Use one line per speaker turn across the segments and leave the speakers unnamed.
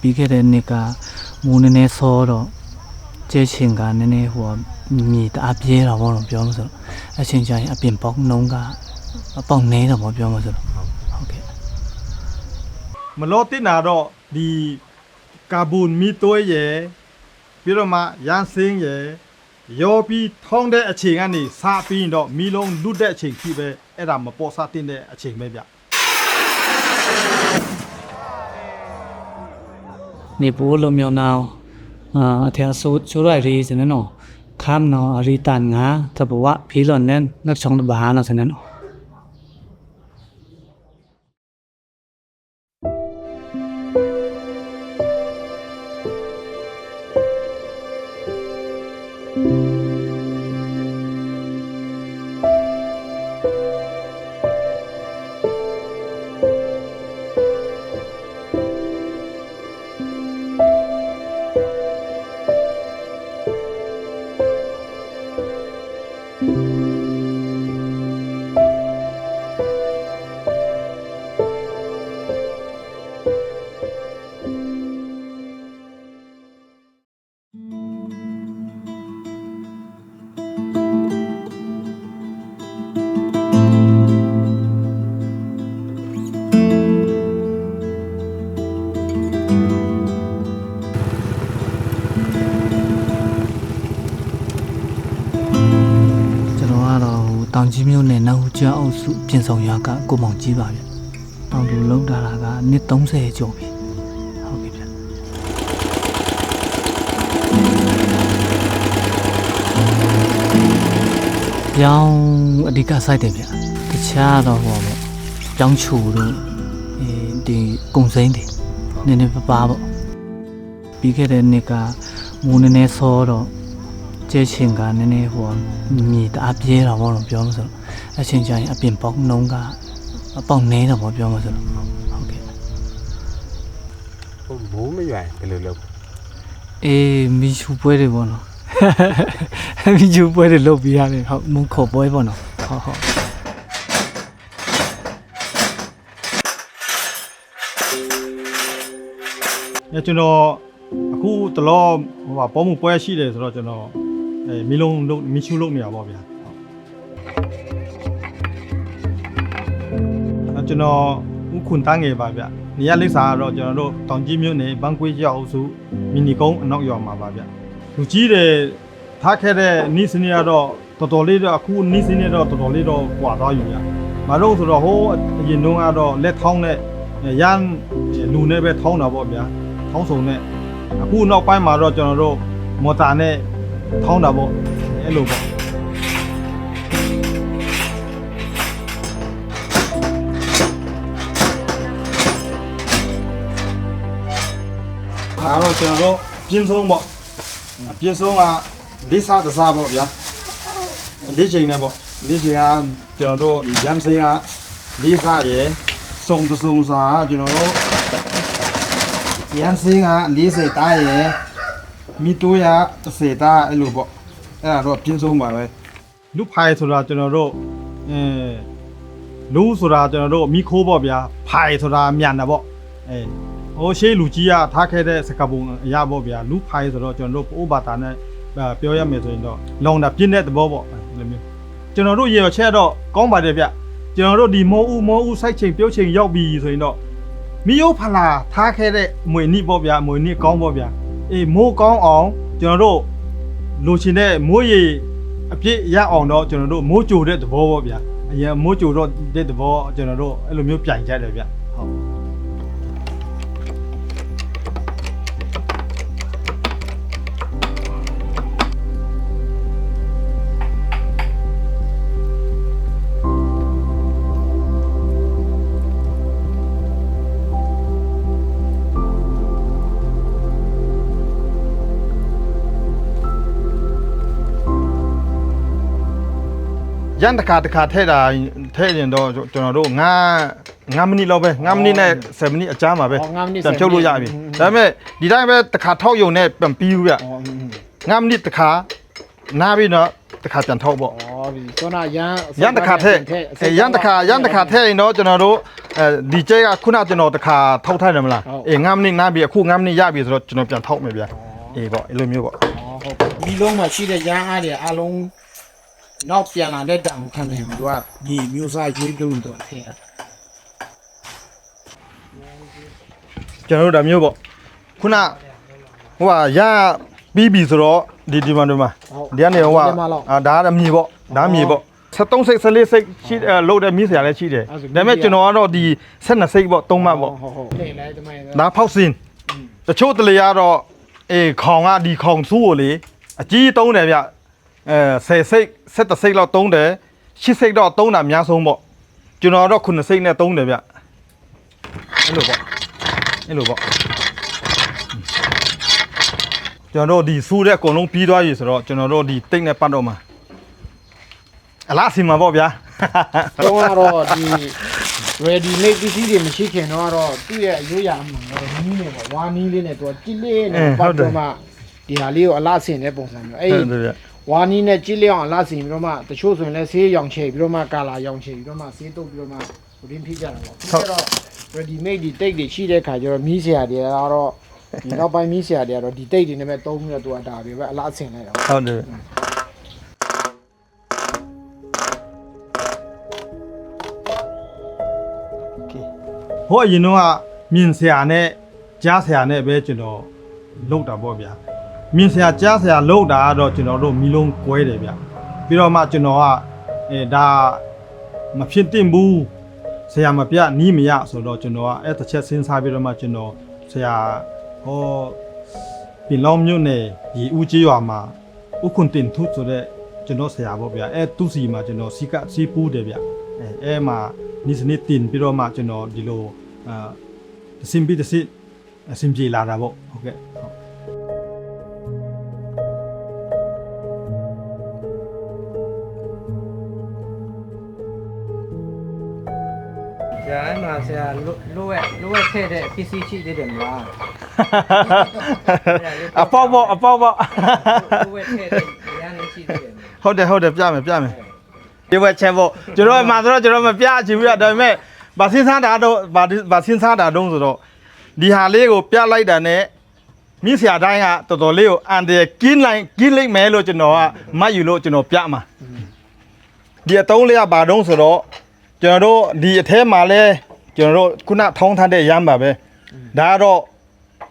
ပြီးခဲ့တဲ့နှစ်ကမိုးနည်းနည်းဆောတော့ကျဲချင်းကနည်းနည်းဟိုမြေတအားပြဲတာပေါ့တော့ပြောမှဆိုအချင်းချင်းအပြင်ပေါက်နှုံးကအပေါက်နေတော့ပေါ့ပြောမှဆိုဟုတ်ကဲ့
မလို့တင်နာတော့ဒီကာဗွန်မီတိုရဲပြီးတော့မှရန်စင်းရဲရောပြီးထောင်းတဲ့အချိန်ကနေစပြီးတော့မီလုံးလွတ်တဲ့အချိန်ဖြစ်ပဲအဲ့ဒါမပေါ်စားတင်တဲ့အချိန်ပဲဗျ
နေပိုးလိုမျိုးnàoအထက်ဆိုရိုက်ရီစနေနော်ခမ်နော်ရီတန်ငါတဘဝဖီလွန်နန်လက်ဆောင်တဘာနာစနေနော်တောင်ကြီးမြို့နယ်နောက်ကျအုပ်စုပြင်ဆောင်ရွာကကိုမောင်ကြီးပါဗျ။တောင်လူလောက်တာကနှစ်30ကျော်ပြီ။ဟုတ်ပြီဗျ။ပြောင်းအဓိကစိုက်တယ်ဗျ။တခြားတော့ဟောပေါ့။ပြောင်းချူတို့ဒီကုံစိမ့်တွေနည်းနည်းပါပေါ့။ပြီးခဲ့တဲ့နှစ်ကမိုးနည်းနည်းဆောတော့ကျဲချင်းကနည်းနည်းဟိုမြေတအားပြဲတာပေါ့တော့ပြောမှဆိုအချင်းချင်းအပြင်ပေါက်နှုံးကအပေါက်နေတော့ပေါ့ပြောမှဆိုဟုတ်ကဲ့
ဟိုမိုးမရွယ်ဘယ်လိုလုပ်
အေးမီချူပွဲတွေပေါ့နော်မီချူပွဲတွေလုပ်ပြရတယ်ဟုတ်မုန်းခေါ်ပွဲပေါ့နော်ဟုတ်
ကျွန်တော်အခုတလောဟိုပေါ်မှုပွဲရှိတယ်ဆိုတော့ကျွန်တော်မီလုံးလုံးမီချူလုံးနေရပါဗျာကျွန်တော်ဥခွန်တန်းငယ်ပါဗျာနေရာလိပ်စာကတော့ကျွန်တော်တို့တောင်ကြီးမြို့နယ်ဘန်ကွေးကျောက်အုပ်စုမီနီကုန်းအနောက်ရွာမှာပါဗျာလူကြီးတယ်ထားခဲ့တဲ့နီးစနေတော့တော်တော်လေးတော့အခုနီးစနေတော့တော်တော်လေးတော့ကွာသွားอยู่ဗျာမလို့ဆိုတော့ဟိုအရင်တုန်းကတော့လက်ထောင်းနဲ့ရန်လူနဲ့ပဲထောင်းတာပေါ့ဗျာထောင်းစုံနဲ့အခုနောက်ပိုင်းမှာတော့ကျွန်တော်တို့မော်တာနဲ့ထောင်းတာပေါ့အဲ့လိုပေါ့အားတော့ကျွန်တော်တို့ပြင်းဆုံးပေါ့ပြင်းဆုံးကလေးစားတစားပေါ့ဗျာလေးချိန်နဲ့ပေါ့လေးချိန်ကကျွန်တော်တို့ရမ်းစင်းကလေးစားရယ်စုံတစုံစားကျွန်တော်တို့ရန်စင်းက40တားရယ်မီတိုးရ30တားအဲ့လိုပေါ့အဲ့ဒါတော့ပြင်းဆုံးပါပဲလူဖိုင်ဆိုတာကျွန်တော်တို့လူဆိုတာကျွန်တော်တို့မိခိုးပေါ့ဗျာဖိုင်ဆိုတာမြန်တာပေါ့ဟိုရှေးလူကြီးကထားခဲ့တဲ့စကားပုံအရာပေါ့ဗျာလူဖိုင်ဆိုတော့ကျွန်တော်တို့ပိုးဘာသာနဲ့ပြောရမယ်ဆိုရင်တော့လောင်တာပြင်းတဲ့သဘောပေါ့အဲ့လိုမျိုးကျွန်တော်တို့ရေရချက်တော့ကောင်းပါတယ်ဗျကျွန်တော်တို့ဒီမောဦးစိုက်ချိန်ပြုတ်ချိန်ရောက်ပြီဆိုရင်တော့မီယိုဖလာထားခဲ့တဲ့မွေနိပေါ့ဗျာမွေနိကောင်းပေါ့ဗျာအေးမိုးကောင်းအောင်ကျွန်တော်တို့လိုချင်တဲ့မိုးရေအပြည့်ရအောင်တော့ကျွန်တော်တို့မိုးကြိုတဲ့သဘောပေါ့ဗျာအရင်မိုးကြိုတော့တဲ့သဘောကျွန်တော်တို့အဲ့လိုမျိုးပြိုင်ကြတယ်ဗျဟုတ်ရန်တခါထဲတာထဲရင်တော့ကျွန်တော်တို့9မိနစ်လောက်ပဲ9မိနစ်နဲ့7မိနစ်အကြာမှာပဲပြန်ဖြုတ်လို့ရပြီဒါပေမဲ့ဒီတိုင်းပဲတခါထောက်ယုံနဲ့ပြန်ပြီးဘူးဗျ9မိနစ်တခါနားပြီးတော့တခါပြန်ထောက်ပေါ့
ပြီဆိုတော့ရန်
တခါထဲရန်တခါထဲရင်တော့ကျွန်တော်တို့ဒီကျဲကခုနကျွန်တော်တခါထောက်ထားတယ်မလား9မိနစ်နားပြီအခု9မိနစ်ရပြီဆိုတော့ကျွန်တော်ပြန်ထောက်မယ်ဗျာအေးပေါ့အဲ့လိုမျိုးပေါ့
ဟုတ်ပြီလုံးမှာရှိတဲ့ရန်အားတွေအလုံးနောက်ပြန်လာတဲ့တောင်ခံနေသူကဒီမျိုးစားရေးလုံးတော့ထဲ
ကျွန်တော်တို့ဒါမျိုးပေါ့ခုနဟိုကရပြီးပြီဆိုတော့ဒီမှာဒီကနေဟိုကဒါကမြေပေါ့ဒါမြေပေါ့73စိတ်14စိတ်ရှိလို့တဲ့မြည်စရာလည်းရှိတယ်ဒါပေမဲ့ကျွန်တော်ကတော့ဒီ12စိတ်ပေါ့3မှတ်ပေါ့
ဟုတ်လေလဲတမိုင်း
ဒါဖောက်စင်တချို့တလေကတော့ခေါင်ကဒီခေါင်ဆူးကိုလေအကြီးသုံးတယ်ဗျ10စိတ်17စိတ်လောက်သုံးတယ်10စိတ်တော့သုံးတာအများဆုံးပေါ့ကျွန်တော်တော့9စိတ်နဲ့သုံးတယ်ဗျအဲ့လိုပေါ့ကျွန်တော်တို့ဒီဆူးတဲ့အကုန်လုံးပြီးသွားပြီဆိုတော့ကျွန်တော်တို့ဒီတိတ်နဲ့ပတ်တော့မှာအလားစီမှာပေါ့ဗျာ
တော့ဒီ ready made ပစ္စည်းတွေမရှိခင်တော့သူ့ရဲ့အရွေးရမှာတော့နီးနေပေါ့ဝါနီးလေးနဲ့သူကြစ်လေးနဲ့ပတ်တော့မှဒီဟာလေးကိုအလားဆင်တဲ့ပုံစံမျိုးအဲ့ဝါနီးနဲ့ကြစ်လေးအောင်အလားဆင်ပြီးတော့မှတချို့ဆိုရင်လည်းဆေးရောင်ချေပြီးတော့မှကာလာရောင်ချေပြီးတော့မှဆေးတုပ်ပြီးတော့မှရင်းဖြစ်ကြတာပေါ့ပြီးတော့ ready made ဒီတိတ်တွေရှိတဲ့ခါကျတော့မီးဆရာတွေကတော့ဒီနောက်ပိုင်းမီးဆရာတွေကတော့ဒီတိတ်တွေနဲ့ပဲတုံးပြီးတော့သူကဒါတွေပဲအလားဆင်လိုက်တာ
ဟုတ်တယ်ဟိုအရင်တော့မြင်ဆရာနဲ့ကြားဆရာနဲ့ပဲကျွန်တော်လုပ်တာပေါ့ဗျာမြင်ဆရာကြားဆရာလုပ်တာကတော့ကျွန်တော်တို့မီလုံးကွဲတယ်ဗျပြီးတော့မှကျွန်တော်ကဒါမဖြစ်တင်ဘူးဆရာမပြနီးမရဆိုတော့ကျွန်တော်ကအဲ့တစ်ချက်စဉ်းစားပြီးတော့မှကျွန်တော်ဆရာဟောပြင်လောင်းမြို့နယ်ရီဦးကြီးရွာမှာဥခွန်တင်ထုဆိုတဲ့ကျွန်တော်ဆရာပေါ့ဗျာအဲ့သူ့စီမှာကျွန်တော်စီပူးတယ်ဗျအဲ့မှာနိစနစ်တင်ပြီးတော့မှကျွန်တော်ဒီလိုအစင်ပြီးအစင်ပြေလာတာပေါ့ဟုတ်ကဲ့
ဆရာအဲ့မှာဆရာလိုဝက်ထည့်တဲ့ပစ္စည်းရှိသေးတယ်မလား
အပေါက်ပေါ့
လိုဝက်ထည့်တဲ့ရန်လေးရှိသေးတယ်
ဟုတ်တယ်ပြမယ်ဒီဝက်ချက်ပေါ့ကျွန်တော်မှဆိုတော့ကျွန်တော်မပြချင်ဘူးဒါပေမဲ့ဗာစင်းစားတာတော့ဗာစင်းစားတာတုံးဆိုတော့ဒီဟာလေးကိုပြလိုက်တာနဲ့မြစ်ဆရာတိုင်းကတော်တော်လေးကိုအန်တယ်ကင်းလိုက်မယ်လို့ကျွန်တော်ကမှတ်ယူလို့ကျွန်တော်ပြမှာဒီအတုံးလေးကဘာတုံးဆိုတော့ကျွန်တော်တို့ဒီအထဲမှာလဲကျွန်တော်တို့ခုနထောင်းထားတဲ့ရမ်းပါပဲဒါကတော့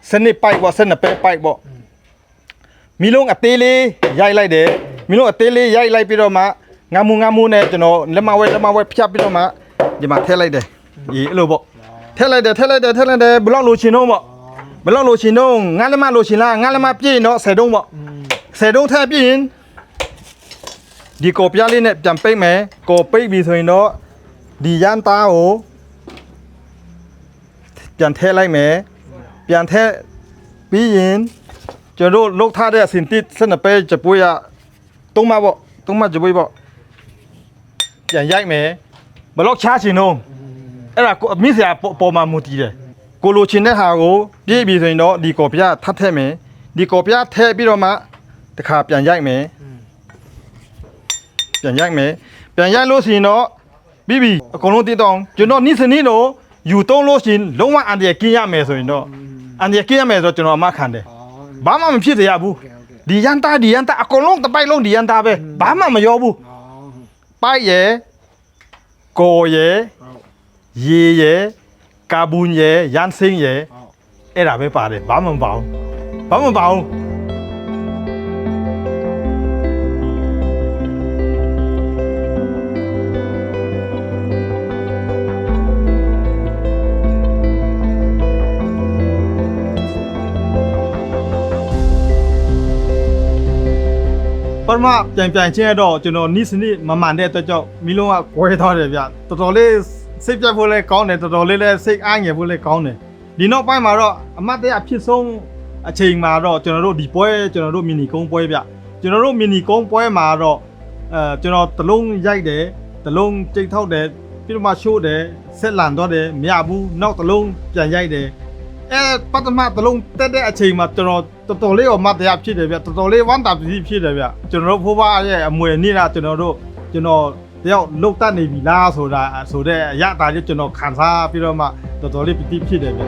စနစ်ပိုက်ပေါ့စနစ်ပဲပိုက်ပေါ့မီလုံးအသေးလေးရိုက်လိုက်တယ်မီလုံးအသေးလေးရိုက်လိုက်ပြီးတော့မှငါမူနဲ့ကျွန်တော်လက်မဝဲဖြတ်ပြီးတော့မှဒီမှာထည့်လိုက်တယ်ဒီအဲ့လိုပေါ့ထည့်လိုက်တယ်ဘလောက်လိုချင်တော့ပေါ့ဘလောက်လိုချင်တော့ငါလက်မလိုချင်လားငါလက်မပြည့်ရင်တော့10တုံးပေါ့10တုံးထည့်ပြည့်ရင်ဒီကော်ပြားလေးနဲ့ပြန်ပိတ်မယ်ကော်ပိတ်ပြီဆိုရင်တော့ဒီရန်သားကိုပြန်ထည့်လိုက်မယ်ပြန်ထည့်ပြီးရင်ကျွန်တော်လုတ်ထားတဲ့စင်တစ်စနပဲကြပွေးရ3မှပေါ့3မှကြပွေးပေါ့ပြန်ရိုက်မယ်ဘလောက်ချချင်တော့အဲ့ဒါမြစ်စရာပေါ်မှာမူတည်တယ်ကိုလိုချင်တဲ့ဟာကိုပြည့်ပြီဆိုရင်တော့ဒီကော်ပြားထပ်ထည့်မယ်ဒီကော်ပြားထည့်ပြီးတော့မှတခါပြန်ရိုက်မယ်ပြန်ရိုက်လို့ရှိရင်တော့ပြီးပြီအကုန်လုံးတည်တော့ကျွန်တော်နေ့စနေ့တော့ယူသုံးလို့ရှိရင်လုံးဝအန်တရာကင်းရမယ်ဆိုရင်တော့အန်တရာကင်းရမယ်ဆိုတော့ကျွန်တော်အမခံတယ်ဘာမှမဖြစ်စေရဘူးဒီရန်တာအကုန်လုံးတစ်ပိုက်လုံးဒီရန်တာပဲဘာမှမရောဘူးပိုက်ရယ်ကိုရယ်ရေရယ်ကာဗွန်ရယ်ရန်စင်းရယ်အဲ့ဒါပဲပါတယ်ဘာမှမပါဘူးပထမပြန်ချင်းရတော့ကျွန်တော်နိစနစ်မမှန်တဲ့အတွက်ကြောင့်မီလုံးကကွဲသွားတယ်ဗျတော်တော်လေးစိတ်ပြတ်ဖို့လည်းကောင်းတယ်တော်တော်လေးလည်းစိတ်အားငယ်ဖို့လည်းကောင်းတယ်ဒီနောက်ပိုင်းမှာတော့အမတ်တရဖြစ်ဆုံးအချိန်မှာတော့ကျွန်တော်တို့ဒီပွဲကျွန်တော်တို့မီနီကုန်းပွဲဗျကျွန်တော်တို့မီနီကုန်းပွဲမှာတော့ကျွန်တော်တလုံးရိုက်တယ်တလုံးကြိတ်ထောက်တယ်ပြီးတော့မှရှိုးတယ်ဆက်လန်တော့တယ်မရဘူးနောက်တလုံးပြန်ရိုက်တယ်ပထမတလုံးတက်တဲ့အချိန်မှာကျွန်တော်တော်တော်လေးကိုမတ်တရားဖြစ်တယ်ဗျတော်တော်လေးဝမ်းတာပစ္စည်းဖြစ်တယ်ဗျကျွန်တော်တို့ဖိုးဘရဲ့အမွေနေ့ကကျွန်တော် ကျွန်တော်တယောက်လုတ်တတ်နေပြီလားဆိုတာဆိုတဲ့အရာတာလေးကျွန်တော်ခံစားပြီးတော့မှတော်တော်လေးပတိဖြစ်တယ်ဗျ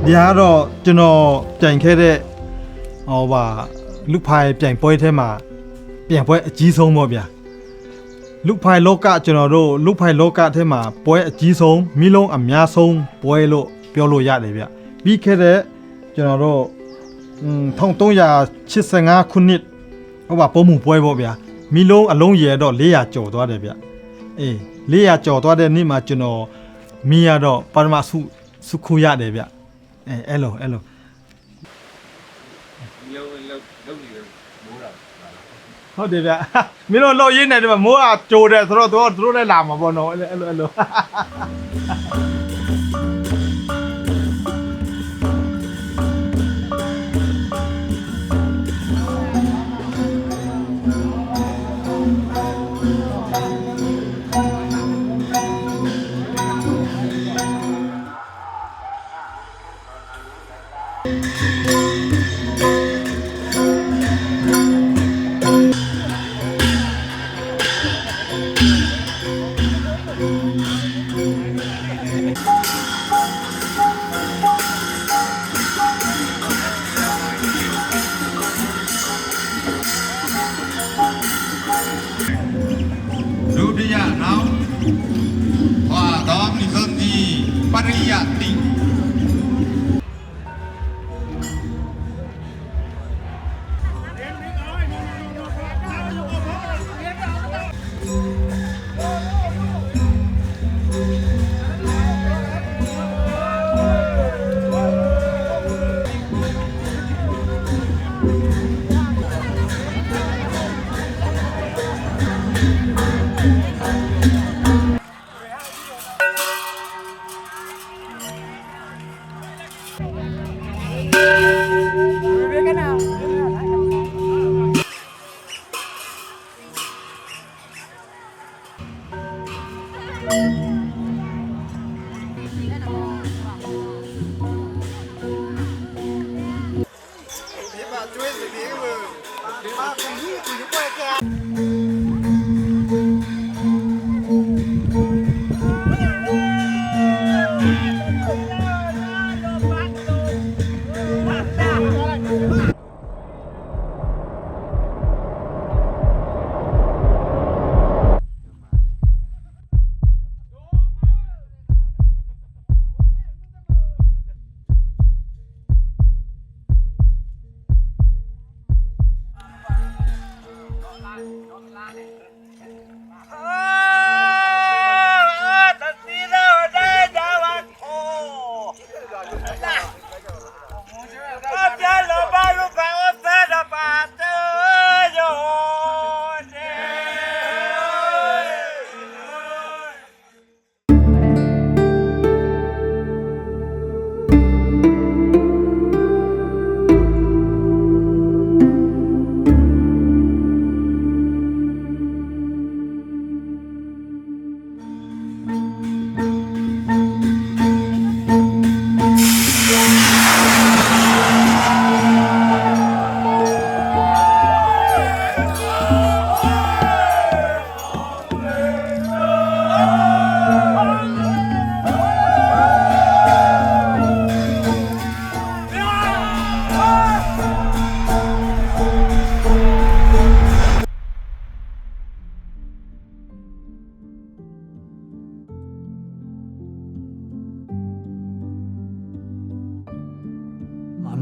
ဒီကတော့ကျွန်တော်ပြိုင်ခဲ့တဲ့ဟောပါလူဖိုင်ပြိုင်ပွဲထဲမှာပြိုင်ပွဲအကြီးဆုံးပေါ့ဗျာလူဖိုင်လောကကျွန်တော်တို့လူဖိုင်လောကထဲမှာပွဲအကြီးဆုံးမိလုံးအများဆုံးပွဲလို့ပြောလို့ရတယ်ဗျပြီးခဲ့တဲ့ကျွန်တော်တို့1385ခုနှစ်ဟောပါပုံမှုပွဲပေါ့ဗျာမိလုံးအလုံးရတော့400ကျော်သွားတယ်ဗျအေး400ကျော်သွားတဲ့နေ့မှာကျွန်တော်မိရတော့ပရမစုခုရတယ်ဗျအဲ့လိုဟုတ်တယ်ဗျမင်းတို့လောက်ရင်းနေတယ်မိုးကကြိုတယ်ဆိုတော့သူတို့လည်းလာမှာပေါ့နော်အဲ့လို
လူတရနောင်ဟွာတော်မိစုံဒီပရိယတိ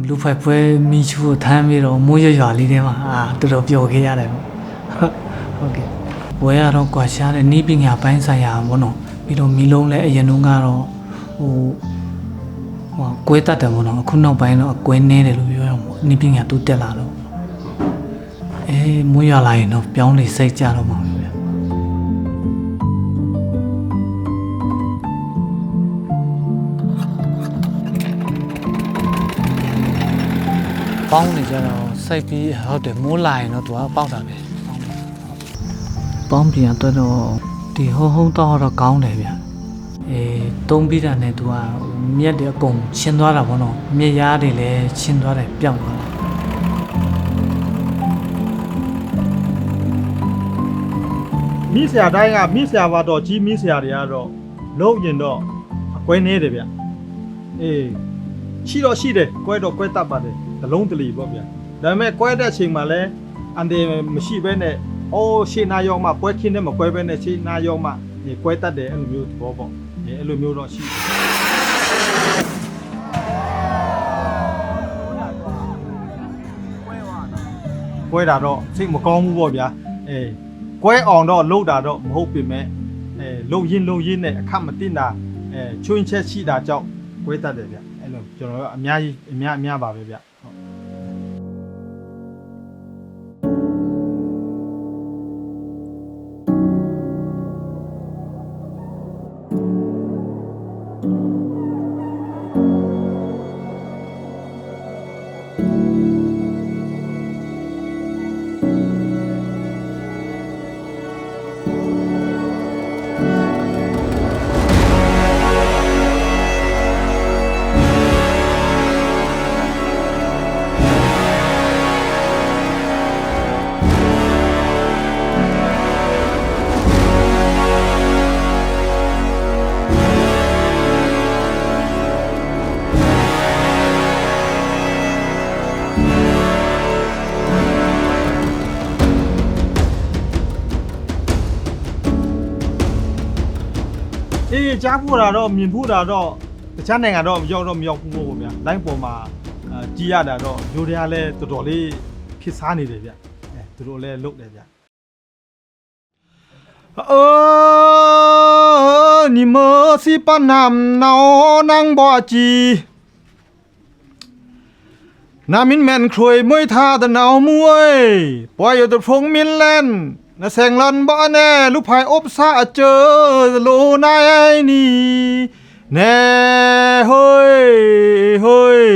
လူဖိုက်ပွဲမိချူကိုထမ်းပြီးတော့မိုးရွာလေးထဲမှာတော်တော်ပျော်ခဲ့ရတယ်ပေါ့ဟုတ်ကဲ့ပွဲရတော့ကွာရှားတဲ့နီးပညာပိုင်းဆိုင်ရာပေါ့နော်ပြီးတော့မီလုံးလည်းအရင်တုန်းကတော့ဟိုကွဲတတ်တယ်ပေါ့နော်အခုနောက်ပိုင်းတော့အကွဲနေတယ်လို့ပြောရမှာနီးပညာတိုးတက်လာတော့မိုးရွာလာရင်တော့ပြောင်းလေစိတ်ကြတော့မှာဗျာပေါင်းနေကြတော့စိတ်ပြီးဟုတ်တယ်မိုးလာရင်တော့သူကပေါက်တာပဲပေါင်းပြန်တော့ဒီဟုံးတော့ကောင်းတယ်ဗျတုံးပြီးတာနဲ့သူကမြက်တွေအကုန်ချင်းသွားတာပေါ့နော်မြက်ရားတွေလည်းချင်းသွားတယ်ပြောင်းသွားတာ
မိဆရာတိုင်းကမိဆရာဘာတော်ကြီးမိဆရာတွေကတော့လုံးရင်တော့အကွဲနေတယ်ဗျအေးရှိတော့ရှိတယ်ကွဲတော့ကွဲတတ်ပါတယ်တလုံးတလီပေါ့ဗျဒါပေမဲ့ကွဲတဲ့အချိန်မှာလည်းအန်ဒီမရှိဘဲနဲ့အိုးရှေ့နာရောက်မှပွဲခင်းနဲ့မကွဲဘဲနဲ့ရှေ့နာရောက်မှဒီကွဲတတ်တယ်အဲ့လိုမျိုးသဘောပေါ့အဲ့လိုမျိုးတော့ရှိကွဲတာတော့စိတ်မကောင်းဘူးပေါ့ဗျာအေးကွဲအောင်တော့လှုပ်တာတော့မဟုတ်ပေမဲ့လှုပ်ရင်းနဲ့အခက်မတင်တာချွင်းချက်ရှိတာကြောင့်ကွဲတတ်တယ်ဗျအဲ့လိုကျွန်တော်တို့အများပါပဲဗျအေးကြားဖို့တာတော့မြင်ဖို့တာတော့တခြားနိုင်ငံတော့မရောက်ဘူးပေါ့ဗျာလိုင်းပေါ်မှာကြီးရတာတော့လူတွေကလည်းတော်တော်လေးဖြစ်စားနေတယ်ဗျသူတို့လည်းလုတ်တယ်ဗျ你们是把南脑能把鸡那民们ครวยมวยท่า的หนาวมวยปล่อยอยู่ตะพงมินแลนนะแสงลันบ่แน่ลูกภายอบซาเจอโลนายนี่แน่เฮ้ย